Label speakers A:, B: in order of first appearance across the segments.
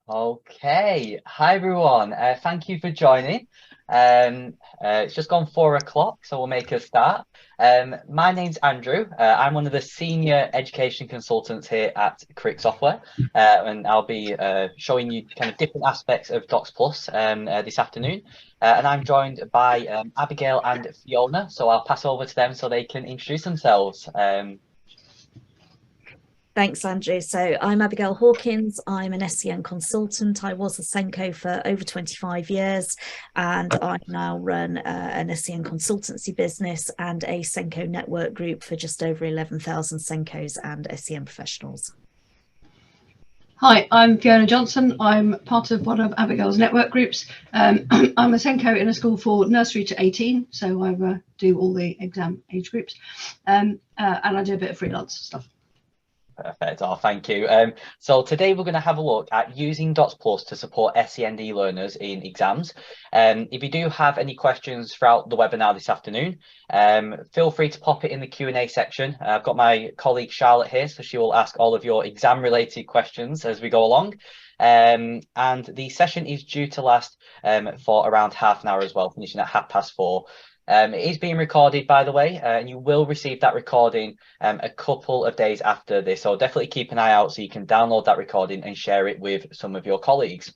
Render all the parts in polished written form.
A: Okay, hi everyone. Thank you for joining. It's just gone 4 o'clock, so we'll make a start. My name's Andrew. I'm one of the senior education consultants here at Crick Software, and I'll be showing you kind of different aspects of DocsPlus this afternoon. And I'm joined by Abigail and Fiona, so I'll pass over to them so they can introduce themselves.
B: Thanks, Andrew. So I'm Abigail Hawkins. I'm an SEN consultant. I was a Senko for over 25 years, and I now run an SEN consultancy business and a Senko network group for just over 11,000 Senkos and SEN professionals.
C: Hi, I'm Fiona Johnson. I'm part of one of Abigail's network groups. I'm a Senko in a school for nursery to 18, so I do all the exam age groups, and I do a bit of freelance stuff.
A: Perfect. Oh, thank you. So today we're going to have a look at using DocsPlus to support SEND learners in exams. If you do have any questions throughout the webinar this afternoon, feel free to pop it in the Q&A section. I've got my colleague Charlotte here, so she will ask all of your exam-related questions as we go along. And the session is due to last for around half an hour as well, finishing at 4:30. It is being recorded, by the way, and you will receive that recording a couple of days after this. So definitely keep an eye out so you can download that recording and share it with some of your colleagues.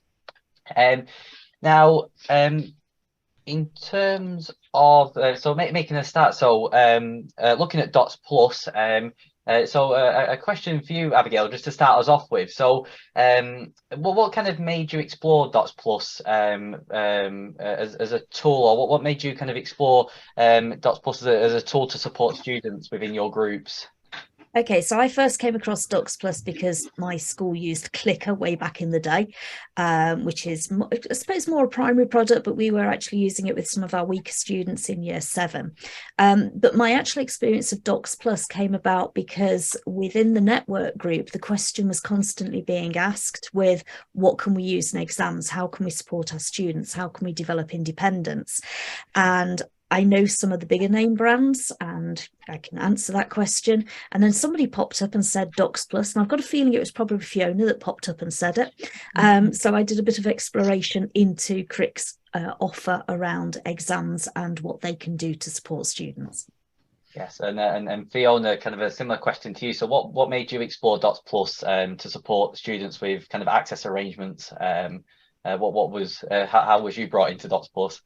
A: Now, in terms of making a start, looking at DocsPlus, a question for you, Abigail, just to start us off with. So, what kind of made you explore DocsPlus as a tool, or what made you kind of explore DocsPlus as a tool to support students within your groups?
B: Okay, so I first came across DocsPlus because my school used Clicker way back in the day, which is, I suppose, more a primary product, but we were actually using it with some of our weaker students in year 7. But my actual experience of DocsPlus came about because within the network group, the question was constantly being asked with what can we use in exams? How can we support our students? How can we develop independence? And I know some of the bigger name brands and I can answer that question. And then somebody popped up and said DocsPlus, and I've got a feeling it was probably Fiona that popped up and said it. So I did a bit of exploration into Crick's offer around exams and what they can do to support students.
A: Yes, and Fiona, kind of a similar question to you. So what made you explore DocsPlus to support students with kind of access arrangements? What was how was you brought into DocsPlus?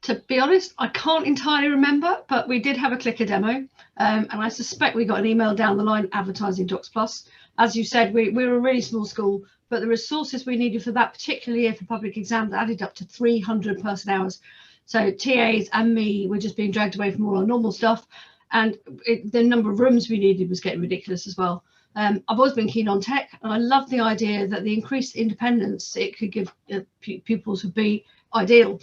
C: To be honest, I can't entirely remember, but we did have a Clicker demo, and I suspect we got an email down the line advertising DocsPlus. As you said, we're a really small school, but the resources we needed for that particular year for public exams added up to 300 person hours. So TAs and me were just being dragged away from all our normal stuff, and the number of rooms we needed was getting ridiculous as well. I've always been keen on tech, and I love the idea that the increased independence it could give pupils would be ideal.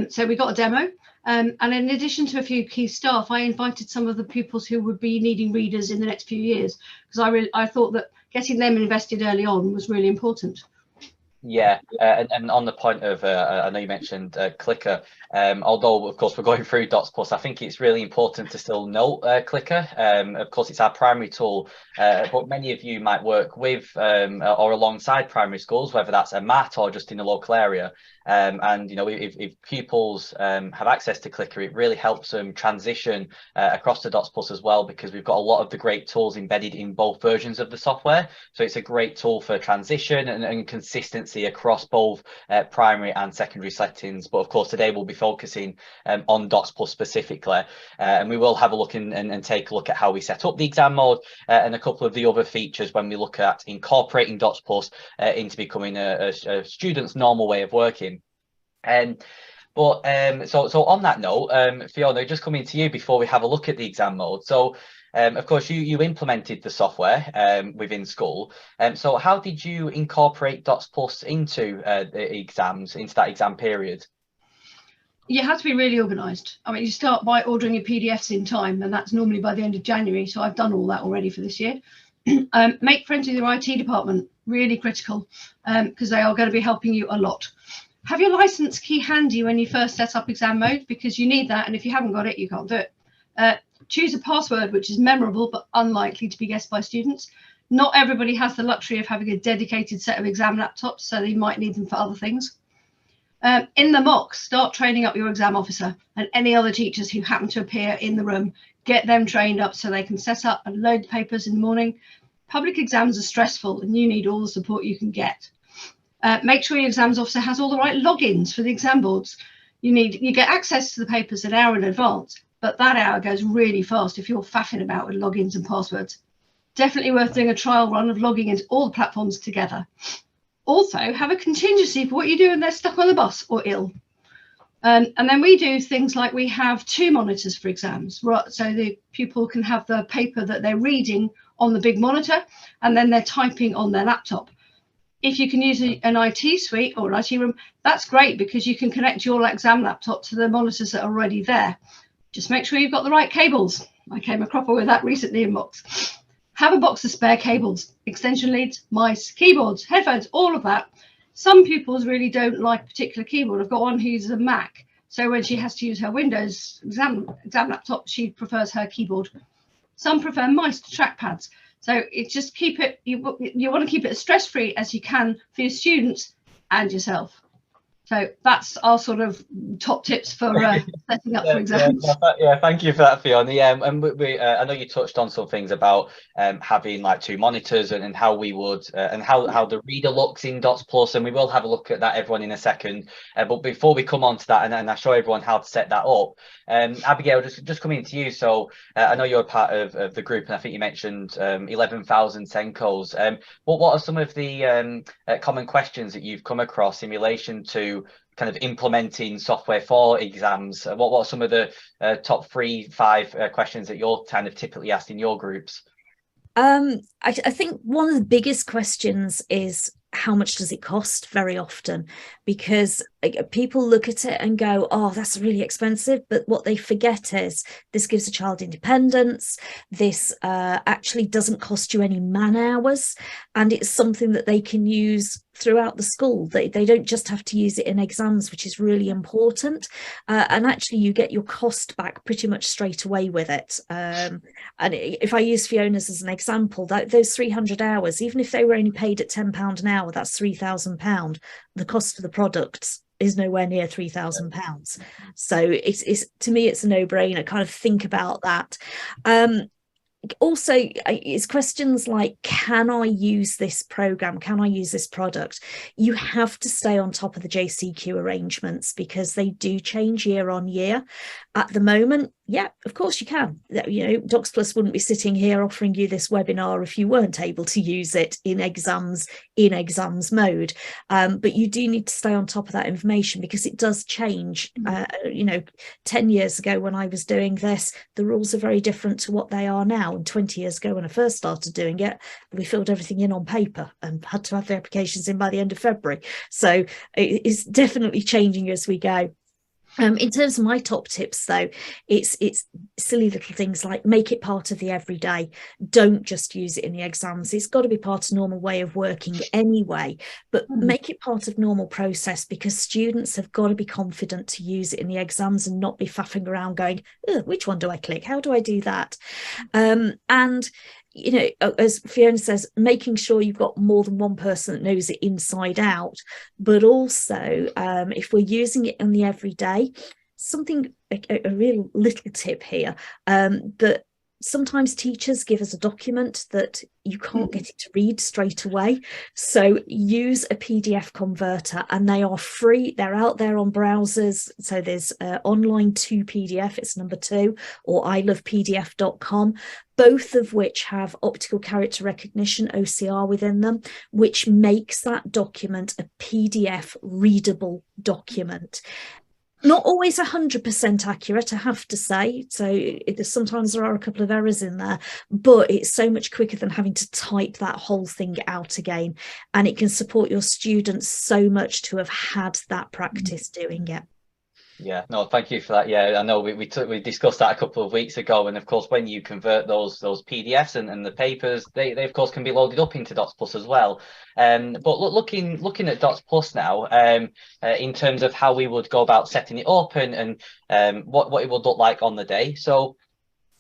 C: So we got a demo, and in addition to a few key staff, I invited some of the pupils who would be needing readers in the next few years, because I thought that getting them invested early on was really important.
A: Yeah, and on the point of, I know you mentioned Clicker, although of course we're going through DocsPlus, I think it's really important to still note Clicker. Of course, it's our primary tool, but many of you might work with or alongside primary schools, whether that's a MAT or just in a local area. And you know, if pupils have access to Clicker, it really helps them transition across to DocsPlus as well, because we've got a lot of the great tools embedded in both versions of the software. So it's a great tool for transition and consistency across both primary and secondary settings. But of course, today we'll be focusing on DocsPlus specifically, and we will have a look and take a look at how we set up the exam mode and a couple of the other features when we look at incorporating DocsPlus into becoming a student's normal way of working. So on that note, Fiona, just coming to you before we have a look at the exam mode. So of course, you implemented the software within school. So how did you incorporate DocsPlus into the exams, into that exam period?
C: You have to be really organised. I mean, you start by ordering your PDFs in time, and that's normally by the end of January. So I've done all that already for this year. Make friends with your IT department, really critical, because they are going to be helping you a lot. Have your license key handy when you first set up exam mode, because you need that, and if you haven't got it, you can't do it. Choose a password which is memorable but unlikely to be guessed by students. Not everybody has the luxury of having a dedicated set of exam laptops, so they might need them for other things. In the mock, start training up your exam officer and any other teachers who happen to appear in the room. Get them trained up so they can set up and load the papers in the morning. Public exams are stressful and you need all the support you can get. Make sure your exams officer has all the right logins for the exam boards. You get access to the papers an hour in advance, but that hour goes really fast if you're faffing about with logins and passwords. Definitely worth doing a trial run of logging into all the platforms together. Also, have a contingency for what you do when they're stuck on the bus or ill. And then we do things like we have 2 monitors for exams, right? So the pupil can have the paper that they're reading on the big monitor, and then they're typing on their laptop. If you can use an IT suite or an IT room, that's great because you can connect your exam laptop to the monitors that are already there. Just make sure you've got the right cables. I came a cropper with that recently in mocks. Have a box of spare cables, extension leads, mice, keyboards, headphones, all of that. Some pupils really don't like a particular keyboard. I've got one who uses a Mac. So when she has to use her Windows exam laptop, she prefers her keyboard. Some prefer mice to trackpads. So it's just keep it, you want to keep it as stress-free as you can for your students and yourself. So that's our sort of top tips for setting up for exams.
A: Yeah, thank you for that, Fiona. Yeah, and I know you touched on some things about having like 2 monitors and how we would and how the reader looks in DocsPlus, and we will have a look at that, everyone, in a second. But before we come on to that, and I show everyone how to set that up, Abigail, just coming to you. So I know you're a part of the group, and I think you mentioned 11,000 Senkos. What are some of the common questions that you've come across in relation to kind of implementing software for exams? What are some of the top 3-5 questions that you're kind of typically asked in your groups?
B: I think one of the biggest questions is, how much does it cost, very often, because people look at it and go, oh, that's really expensive, but what they forget is this gives a child independence. This actually doesn't cost you any man hours, and it's something that they can use throughout the school. They don't just have to use it in exams, which is really important, and actually you get your cost back pretty much straight away with it. And if I use Fiona's as an example, those 300 hours, even if they were only paid at £10 an hour, that's £3,000. The cost of the products is nowhere near £3,000. So it's to me, it's a no-brainer. Kind of think about that. Also, it's questions like, can I use this program? Can I use this product? You have to stay on top of the JCQ arrangements because they do change year on year. At the moment, yeah, of course you can. You know, DocsPlus wouldn't be sitting here offering you this webinar if you weren't able to use it in exams mode. But you do need to stay on top of that information because it does change. 10 years ago when I was doing this, the rules are very different to what they are now. And 20 years ago when I first started doing it, we filled everything in on paper and had to have the applications in by the end of February. So it's definitely changing as we go. In terms of my top tips, though, it's silly little things like make it part of the everyday. Don't just use it in the exams. It's got to be part of normal way of working anyway, but make it part of normal process, because students have got to be confident to use it in the exams and not be faffing around going, which one do I click? How do I do that? And you know, as Fiona says, making sure you've got more than one person that knows it inside out, but also if we're using it in the everyday, something, a real little tip here, that sometimes teachers give us a document that you can't get it to read straight away. So use a PDF converter, and they are free. They're out there on browsers. So there's online to PDF, it's number 2, or ilovepdf.com, both of which have optical character recognition, OCR, within them, which makes that document a PDF readable document. Not always 100% accurate, I have to say. So sometimes there are a couple of errors in there, but it's so much quicker than having to type that whole thing out again. And it can support your students so much to have had that practice doing it.
A: Yeah, no, thank you for that. Yeah, I know we discussed that a couple of weeks ago, and of course, when you convert those PDFs and the papers, they of course can be loaded up into DocsPlus as well. But looking at DocsPlus now, in terms of how we would go about setting it up and what it would look like on the day. So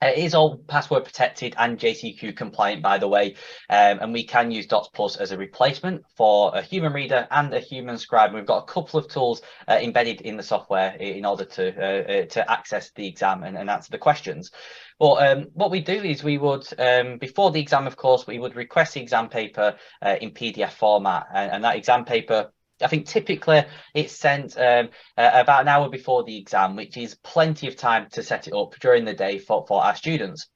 A: It is all password protected and JCQ compliant, by the way, and we can use DocsPlus as a replacement for a human reader and a human scribe. We've got a couple of tools embedded in the software in order to access the exam and answer the questions. But what we do is we would, before the exam, of course, we would request the exam paper in PDF format, and that exam paper, I think typically it's sent about an hour before the exam, which is plenty of time to set it up during the day for our students.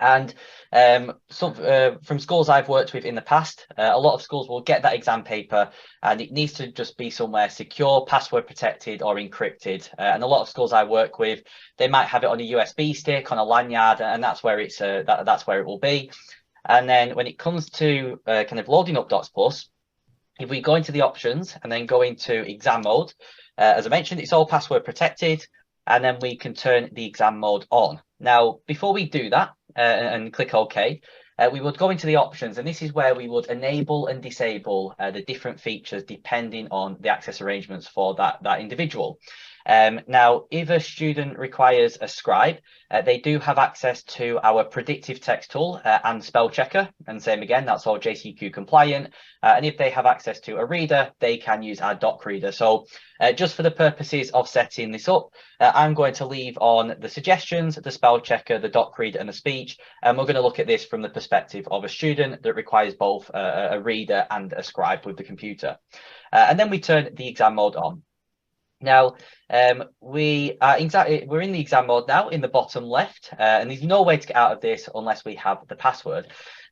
A: And from schools I've worked with in the past, a lot of schools will get that exam paper and it needs to just be somewhere secure, password protected or encrypted. And a lot of schools I work with, they might have it on a USB stick, on a lanyard, and that's where it's that's where it will be. And then when it comes to kind of loading up DocsPlus, if we go into the options and then go into exam mode, as I mentioned, it's all password protected, and then we can turn the exam mode on. Now, before we do that and click OK, we would go into the options, and this is where we would enable and disable the different features depending on the access arrangements for that individual. Now, if a student requires a scribe, they do have access to our predictive text tool and spell checker, and same again, that's all JCQ compliant. And if they have access to a reader, they can use our doc reader. So just for the purposes of setting this up, I'm going to leave on the suggestions, the spell checker, the doc reader and the speech, and we're going to look at this from the perspective of a student that requires both a reader and a scribe with the computer. And then we turn the exam mode on. Now, we're in the exam mode now in the bottom left, and there's no way to get out of this unless we have the password.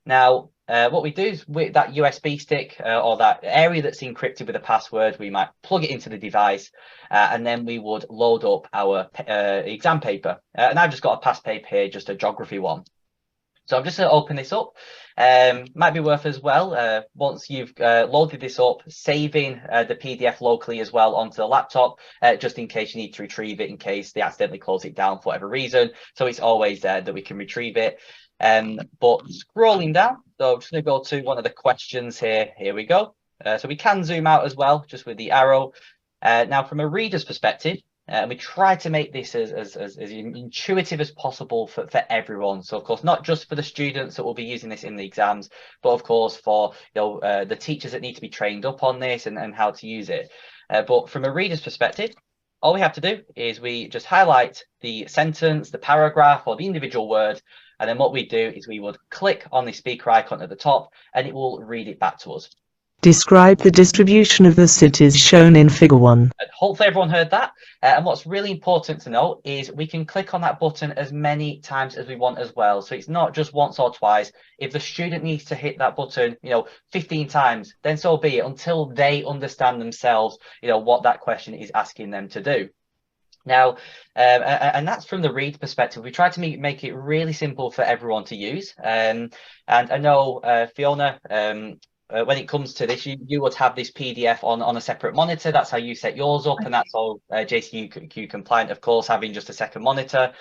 A: Now, what we do is with that USB stick or that area that's encrypted with a password, we might plug it into the device, and then we would load up our exam paper. And I've just got a past paper here, just a geography one. So I'm just going to open this up. Might be worth as well, once you've loaded this up, saving the PDF locally as well onto the laptop, just in case you need to retrieve it, in case they accidentally close it down for whatever reason. So it's always there that we can retrieve it. But scrolling down, so I'm just going to go to one of the questions here. Here we go. So we can zoom out as well, just with the arrow. Now, from a reader's perspective, we try to make this as intuitive as possible for everyone. So, of course, not just for the students that will be using this in the exams, but, of course, for the teachers that need to be trained up on this and how to use it. But from a reader's perspective, all we have to do is we just highlight the sentence, the paragraph, or the individual word. And then what we do is we would click on the speaker icon at the top, and it will read it back to us.
D: Describe the distribution of the cities shown in Figure 1.
A: Hopefully everyone heard that. And what's really important to know is we can click on that button as many times as we want as well. So it's not just once or twice. If the student needs to hit that button, 15 times, then so be it, until they understand themselves, what that question is asking them to do. Now, and that's from the read perspective. We try to make it really simple for everyone to use. And I know, Fiona, when it comes to this, you would have this PDF on a separate monitor. That's how you set yours up, and that's all JCQ compliant, of course, having just a second monitor.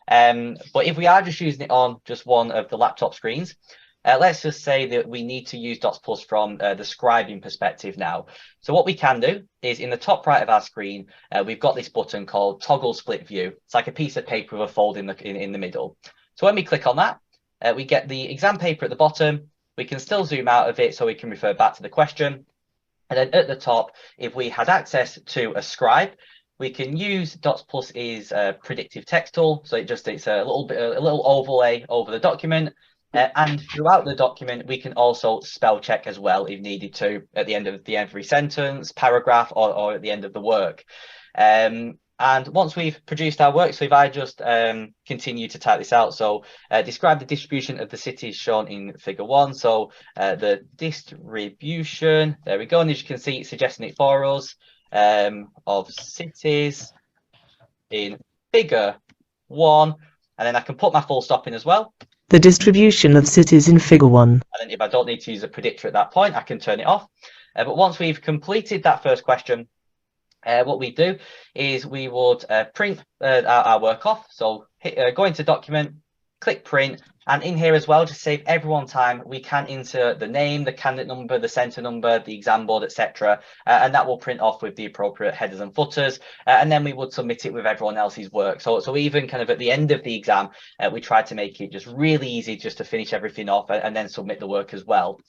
A: But if we are just using it on just one of the laptop screens, let's just say that we need to use DocsPlus from the scribing perspective now. So what we can do is in the top right of our screen, we've got this button called Toggle Split View. It's like a piece of paper with a fold in the middle. So when we click on that, we get the exam paper at the bottom. We can still zoom out of it so we can refer back to the question. And then at the top, if we had access to a scribe, we can use DocsPlus's predictive text tool. So it's a little overlay over the document. And throughout the document, we can also spell check as well if needed to at the end of every sentence, paragraph, or at the end of the work. And once we've produced our work, so if I just continue to type this out, so describe the distribution of the cities shown in Figure 1. So the distribution, there we go. And as you can see, it's suggesting it for us of cities in Figure 1. And then I can put my full stop in as well.
D: The distribution of cities in Figure 1. And
A: then if I don't need to use a predictor at that point, I can turn it off. But once we've completed that first question, what we do is we would print our work off. So go into document, click print, And in here as well, just to save everyone time, we can insert the name, the candidate number, the centre number, the exam board, etc. And that will print off with the appropriate headers and footers. And then we would submit it with everyone else's work. So even kind of at the end of the exam, we tried to make it just really easy just to finish everything off and then submit the work as well.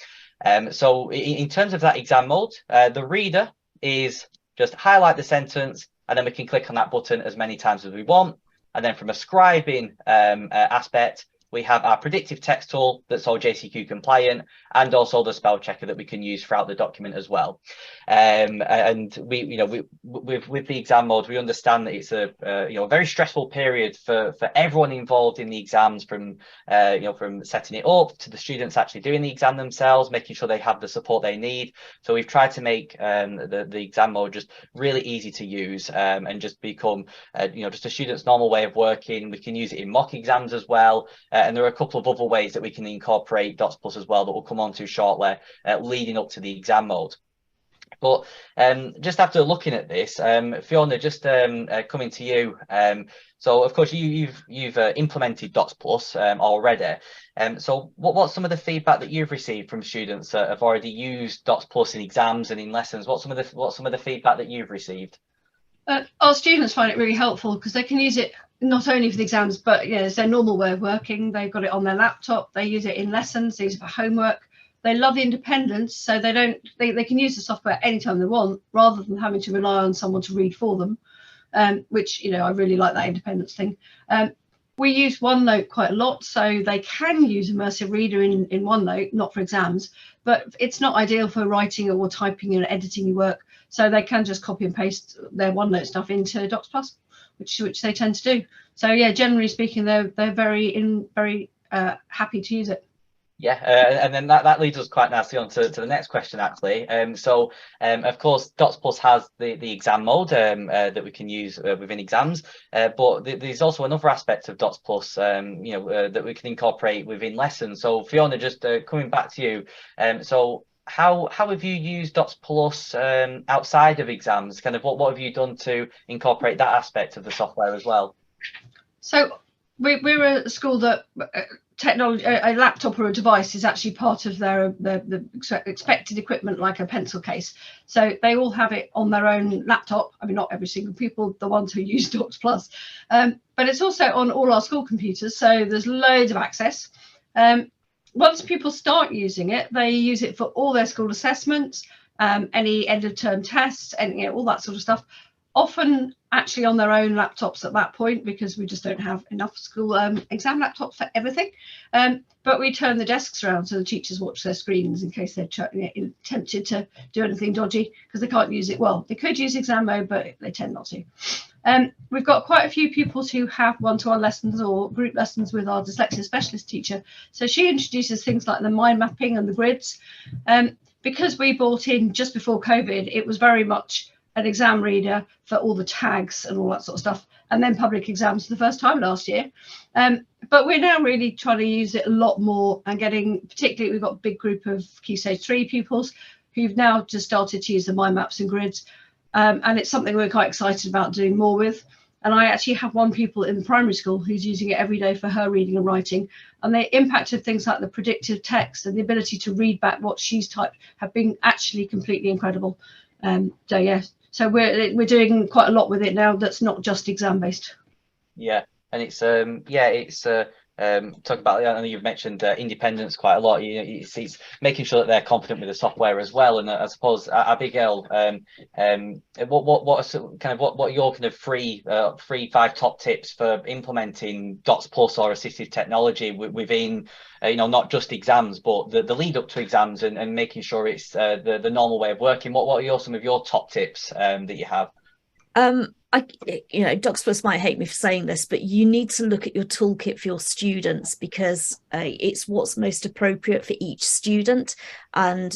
A: So in terms of that exam mode, the reader is just highlight the sentence, and then we can click on that button as many times as we want. And then from a scribing aspect, we have our predictive text tool that's all JCQ compliant, and also the spell checker that we can use throughout the document as well. And with the exam mode, we understand that it's a very stressful period for everyone involved in the exams, from from setting it up to the students actually doing the exam themselves, making sure they have the support they need. So we've tried to make the exam mode just really easy to use, and just become just a student's normal way of working. We can use it in mock exams as well. And there are a couple of other ways that we can incorporate DocsPlus as well that we'll come on to shortly, leading up to the exam mode. But just after looking at this, Fiona, just coming to you. So of course you've implemented DocsPlus already. So what's some of the feedback that you've received from students that have already used DocsPlus in exams and in lessons? What's some of the feedback that you've received?
C: Our students find it really helpful because they can use it not only for the exams, but it's their normal way of working. They've got it on their laptop. They use it in lessons. They use it for homework. They love the independence, so they can use the software anytime they want, rather than having to rely on someone to read for them. Which I really like that independence thing. We use OneNote quite a lot, so they can use Immersive Reader in OneNote, not for exams, but it's not ideal for writing or typing and editing your work. So they can just copy and paste their OneNote stuff into DocsPlus, which they tend to do. So yeah, generally speaking, they're very happy to use it.
A: Yeah, and then that leads us quite nicely on to the next question, actually. Of course, DocsPlus has the exam mode that we can use within exams, but there's also another aspect of DocsPlus, that we can incorporate within lessons. So Fiona, just coming back to you, so how have you used DocsPlus outside of exams? Kind of what have you done to incorporate that aspect of the software as well?
C: So we're a school that technology, a laptop or a device is actually part of the expected equipment, like a pencil case. So they all have it on their own laptop. I mean, not every single pupil, the ones who use DocsPlus, but it's also on all our school computers. So there's loads of access. Once people start using it, they use it for all their school assessments, any end of term tests, and all that sort of stuff. Often actually on their own laptops at that point, because we just don't have enough school exam laptops for everything. But we turn the desks around so the teachers watch their screens in case they're tempted to do anything dodgy, because they can't use it. Well, they could use exam mode, but they tend not to. We've got quite a few pupils who have one-to-one lessons or group lessons with our dyslexia specialist teacher. So she introduces things like the mind mapping and the grids. Because we bought in just before COVID, it was very much an exam reader for all the tags and all that sort of stuff, and then public exams for the first time last year. But we're now really trying to use it a lot more, and particularly we've got a big group of Key Stage 3 pupils who've now just started to use the mind maps and grids, and it's something we're quite excited about doing more with. And I actually have one pupil in the primary school who's using it every day for her reading and writing, and the impact of things like the predictive text and the ability to read back what she's typed have been actually completely incredible. So yes. So we're doing quite a lot with it now that's not just exam based. Yeah,
A: and it's talk about, I know you've mentioned independence quite a lot. It's making sure that they're confident with the software as well. And I suppose Abigail, what are your kind of three 5 top tips for implementing DocsPlus or assistive technology within not just exams, but the lead up to exams, and making sure it's the normal way of working? What are some of your top tips that you have?
B: DocsPlus might hate me for saying this, but you need to look at your toolkit for your students, because it's what's most appropriate for each student. And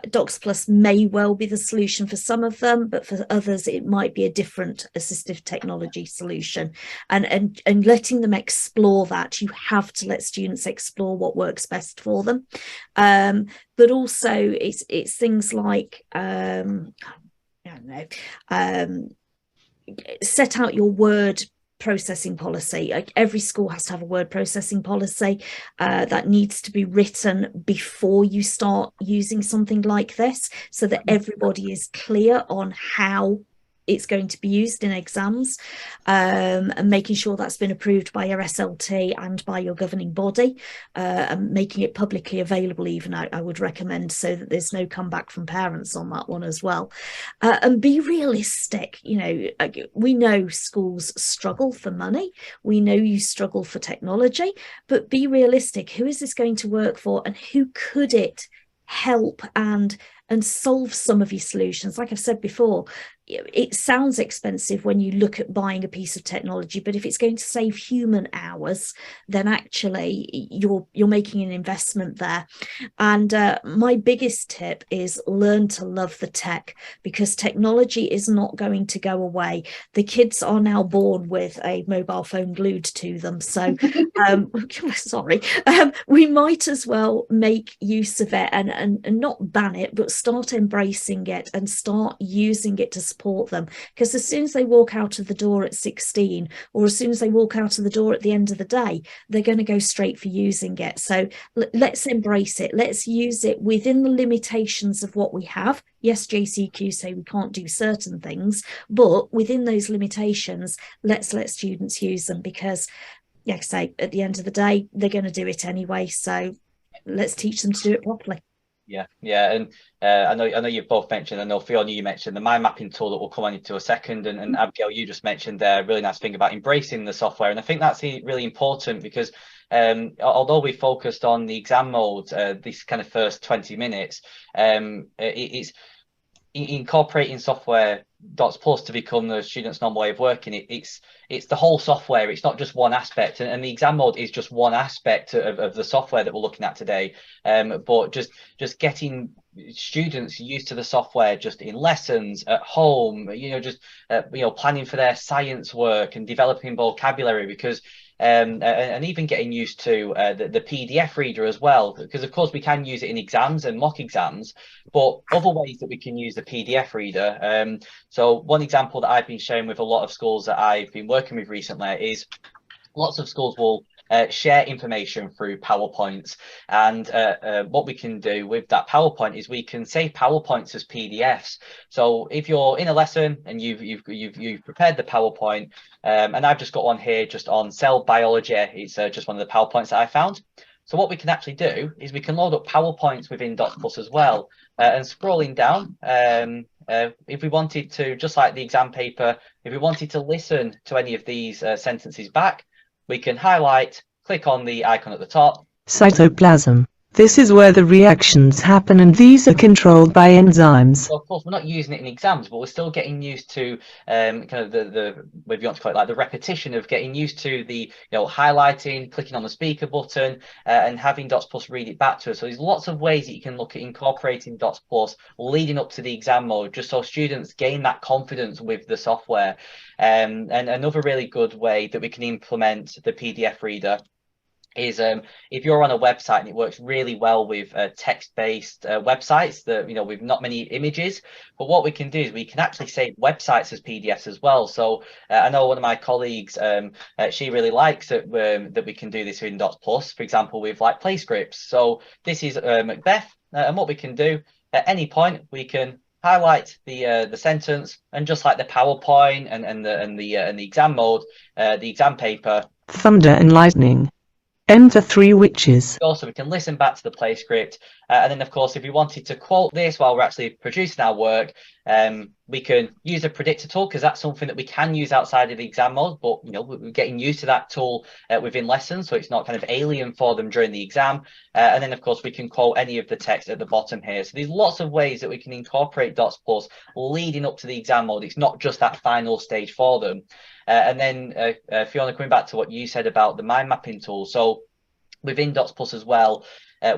B: DocsPlus may well be the solution for some of them, but for others it might be a different assistive technology solution. And letting them explore that, you have to let students explore what works best for them. But also it's things like set out your word processing policy. Like every school has to have a word processing policy that needs to be written before you start using something like this, so that everybody is clear on how it's going to be used in exams, and making sure that's been approved by your SLT and by your governing body, and making it publicly available even, I would recommend, so that there's no comeback from parents on that one as well. And be realistic. You know, we know schools struggle for money, we know you struggle for technology, but be realistic. Who is this going to work for, and who could it help and solve some of your solutions? Like I've said before, it sounds expensive when you look at buying a piece of technology, but if it's going to save human hours, then actually you're making an investment there. And my biggest tip is learn to love the tech, because technology is not going to go away. The kids are now born with a mobile phone glued to them, so we might as well make use of it and not ban it, but start embracing it and start using it to support them. Because as soon as they walk out of the door at 16, or as soon as they walk out of the door at the end of the day, they're going to go straight for using it. So let's embrace it. Let's use it within the limitations of what we have. Yes, JCQ say we can't do certain things, but within those limitations, let's let students use them, because, like I say, at the end of the day, they're going to do it anyway. So let's teach them to do it properly.
A: Yeah, and I know you've both mentioned, I know Fiona, you mentioned the mind mapping tool that we'll come on into a second, and Abigail, you just mentioned a really nice thing about embracing the software, and I think that's really important, because although we focused on the exam mode this kind of first 20 minutes, it's incorporating software DocsPlus to become the student's normal way of working. It's the whole software. It's not just one aspect, and the exam mode is just one aspect of the software that we're looking at today. But just getting students used to the software, just in lessons at home, just planning for their science work and developing vocabulary, because and even getting used to the PDF reader as well, because of course we can use it in exams and mock exams, but other ways that we can use the PDF reader. So one example that I've been sharing with a lot of schools that I've been working with recently is lots of schools will share information through PowerPoints, and what we can do with that PowerPoint is we can save PowerPoints as PDFs. So if you're in a lesson and you've prepared the PowerPoint, and I've just got one here just on cell biology, it's just one of the PowerPoints that I found. So what we can actually do is we can load up PowerPoints within DocsPlus as well, and scrolling down, if we wanted to, just like the exam paper, if we wanted to listen to any of these sentences back, we can highlight, click on the icon at the top.
D: Cytoplasm. This is where the reactions happen, and these are controlled by enzymes.
A: So of course, we're not using it in exams, but we're still getting used to kind of the maybe you want to call it like the repetition of getting used to the highlighting, clicking on the speaker button, and having DocsPlus read it back to us. So there's lots of ways that you can look at incorporating DocsPlus leading up to the exam mode, just so students gain that confidence with the software. And another really good way that we can implement the PDF reader is if you're on a website and it works really well with text-based websites that with not many images, but what we can do is we can actually save websites as PDFs as well. So I know one of my colleagues, she really likes it, that we can do this in DocsPlus, for example, with like play scripts. So this is Macbeth, and what we can do at any point, we can highlight the sentence, and just like the PowerPoint and the exam mode, the exam paper,
D: thunder and lightning. Enter 3 witches.
A: Also, we can listen back to the play script, and then of course, if we wanted to quote this while we're actually producing our work, we can use a predictor tool, because that's something that we can use outside of the exam mode, but we're getting used to that tool within lessons, so it's not kind of alien for them during the exam. And then of course we can quote any of the text at the bottom here. So there's lots of ways that we can incorporate DocsPlus leading up to the exam mode. It's not just that final stage for them. And then Fiona, coming back to what you said about the mind mapping tool, so within DocsPlus as well,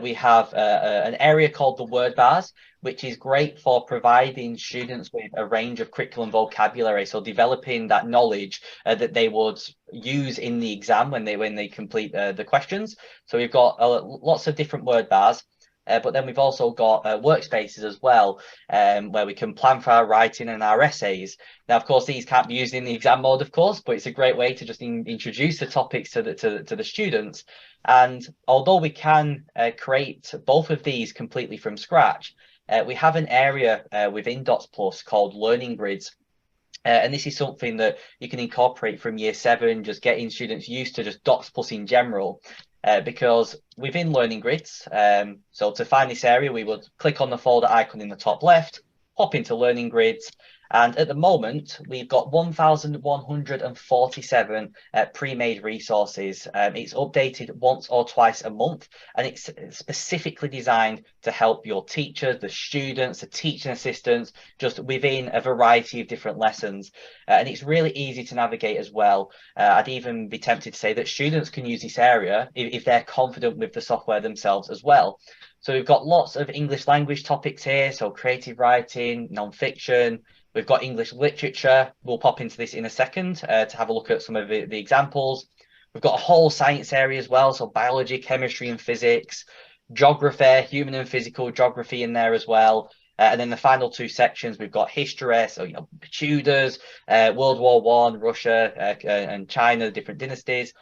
A: we have an area called the word bars, which is great for providing students with a range of curriculum vocabulary, so developing that knowledge that they would use in the exam when they complete the questions. So we've got lots of different word bars. But then we've also got workspaces as well, where we can plan for our writing and our essays. Now, of course, these can't be used in the exam mode, of course, but it's a great way to just introduce the topics to the students. And although we can create both of these completely from scratch, we have an area within DocsPlus called Learning Grids. And this is something that you can incorporate from year 7, just getting students used to just DocsPlus in general. Because within Learning Grids, so to find this area, we would click on the folder icon in the top left, hop into Learning Grids, and at the moment, we've got 1,147 pre-made resources. It's updated once or twice a month, and it's specifically designed to help your teachers, the students, the teaching assistants, just within a variety of different lessons. And it's really easy to navigate as well. I'd even be tempted to say that students can use this area if they're confident with the software themselves as well. So we've got lots of English language topics here, so creative writing, non-fiction. We've got English literature. We'll pop into this in a second to have a look at some of the examples. We've got a whole science area as well, so biology, chemistry and physics, geography, human and physical geography in there as well. And then the final 2 sections, we've got history, so, Tudors, World War I, Russia and China, different dynasties.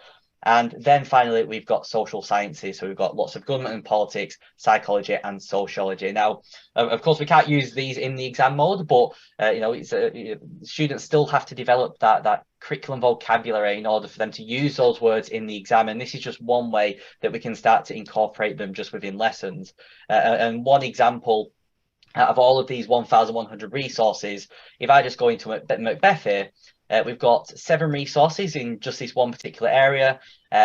A: And then finally, we've got social sciences. So we've got lots of government and politics, psychology and sociology. Now, of course, we can't use these in the exam mode, but, students still have to develop that curriculum vocabulary in order for them to use those words in the exam. And this is just one way that we can start to incorporate them just within lessons. And one example out of all of these 1,100 resources, if I just go into Macbeth here, we've got 7 resources in just this one particular area.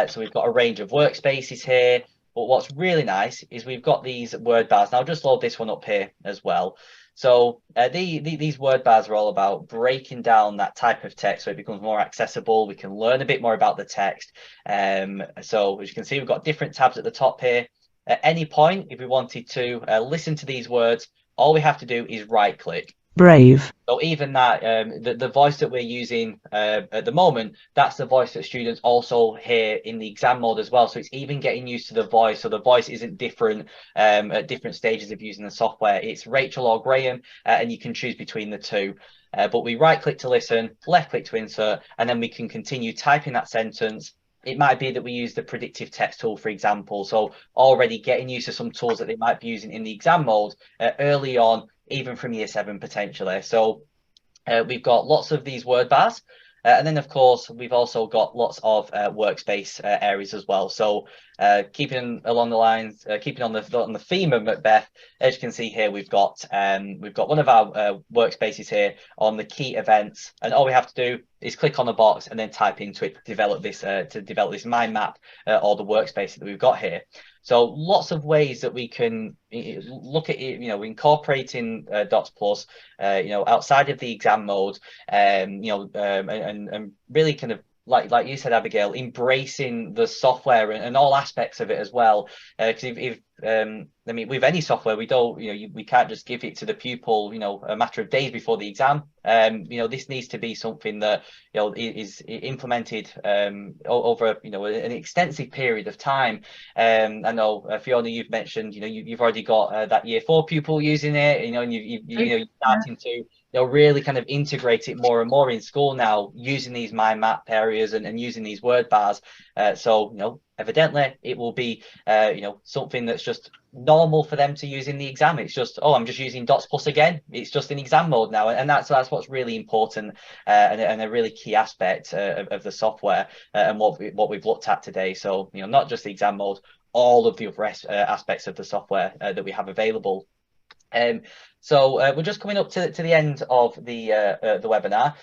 A: So we've got a range of workspaces here. But what's really nice is we've got these word bars. Now I'll just load this one up here as well. So these word bars are all about breaking down that type of text so it becomes more accessible. We can learn a bit more about the text. So as you can see, we've got different tabs at the top here. At any point, if we wanted to listen to these words, all we have to do is right click.
D: Brave.
A: So even that, the voice that we're using at the moment, that's the voice that students also hear in the exam mode as well. So it's even getting used to the voice. So the voice isn't different at different stages of using the software. It's Rachel or Graham, and you can choose between the 2. But we right click to listen, left click to insert, and then we can continue typing that sentence. It might be that we use the predictive text tool, for example. So already getting used to some tools that they might be using in the exam mode early on, even from year 7 potentially. So we've got lots of these word bars. And then, of course, we've also got lots of workspace areas as well. So keeping along the lines, keeping on the theme of Macbeth, as you can see here, we've got one of our workspaces here on the key events, and all we have to do is click on the box and then type into it to develop this mind map or the workspace that we've got here. So lots of ways that we can look at it, incorporating DocsPlus, outside of the exam mode, and really kind of like you said, Abigail, embracing the software and all aspects of it as well. Because with any software, we don't, we can't just give it to the pupil, a matter of days before the exam. This needs to be something that is implemented over an extensive period of time. I know Fiona, you've mentioned you've already got that year 4 pupil using it, and you're starting to really kind of integrate it more and more in school now, using these mind map areas and using these word bars. So evidently it will be something that's just normal for them to use in the exam. It's just, I'm just using DocsPlus again. It's just in exam mode now, and that's what's really important and a really key aspect of the software and what we've looked at today. So not just the exam mode, all of the other aspects of the software that we have available. So we're just coming up to the end of the webinar.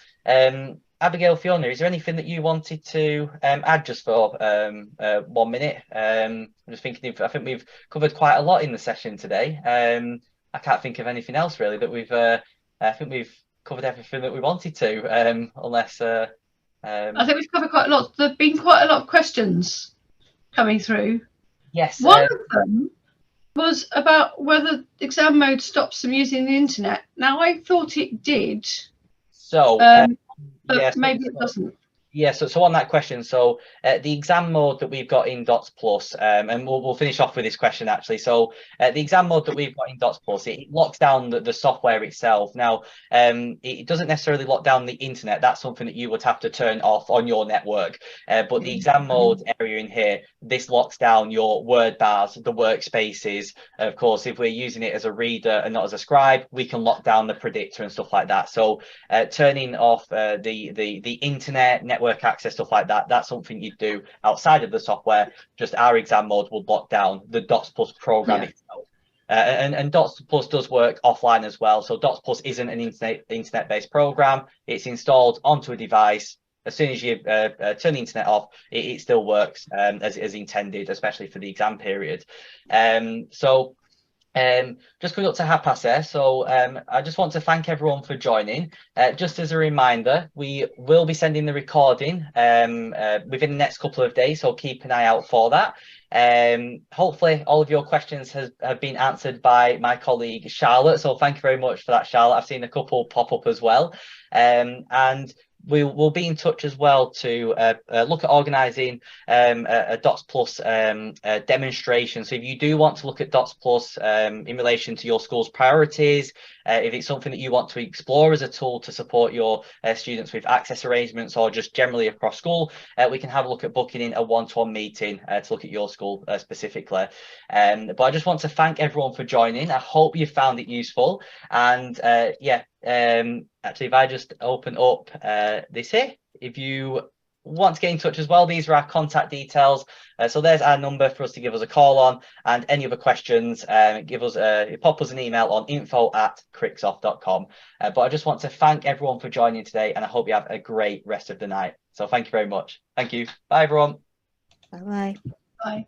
A: Abigail, Fiona, is there anything that you wanted to add just for 1 minute? I'm just thinking, I think we've covered quite a lot in the session today. I can't think of anything else really that we've. I think we've covered everything that we wanted to, unless. I
C: think we've covered quite a lot. There've been quite a lot of questions coming through.
A: Yes.
C: One of them was about whether exam mode stops them using the internet. Now, I thought it did.
A: So.
C: But
A: yes,
C: maybe it doesn't.
A: Yeah, so on that question, so the exam mode that we've got in DocsPlus, and we'll finish off with this question actually. So the exam mode that we've got in DocsPlus, it locks down the software itself. Now, it doesn't necessarily lock down the internet. That's something that you would have to turn off on your network. But the exam mode area in here, this locks down your word bars, the workspaces. Of course, if we're using it as a reader and not as a scribe, we can lock down the predictor and stuff like that. So turning off the internet, network access, stuff like that, that's something you'd do outside of the software. Just our exam mode will lock down the DocsPlus program itself. And DocsPlus does work offline as well. So DocsPlus isn't an internet-based program. It's installed onto a device. As soon as you turn the internet off, it still works as intended, especially for the exam period. Just coming up to 6:30 there, so I just want to thank everyone for joining. Just as a reminder, we will be sending the recording within the next couple of days, so keep an eye out for that. Hopefully all of your questions have been answered by my colleague Charlotte, so thank you very much for that, Charlotte. I've seen a couple pop up as well, and we'll be in touch as well to look at organising a DocsPlus demonstration. So if you do want to look at DocsPlus in relation to your school's priorities, if it's something that you want to explore as a tool to support your students with access arrangements or just generally across school, we can have a look at booking in a one-to-one meeting to look at your school specifically. But I just want to thank everyone for joining. I hope you found it useful. And actually, if I just open up this here, if you want to get in touch as well, these are our contact details. So there's our number for us to give us a call on, and any other questions, pop us an email on info@cricksoft.com. But I just want to thank everyone for joining today, and I hope you have a great rest of the night. So thank you very much. Thank you. Bye, everyone.
B: Bye-bye.
C: Bye.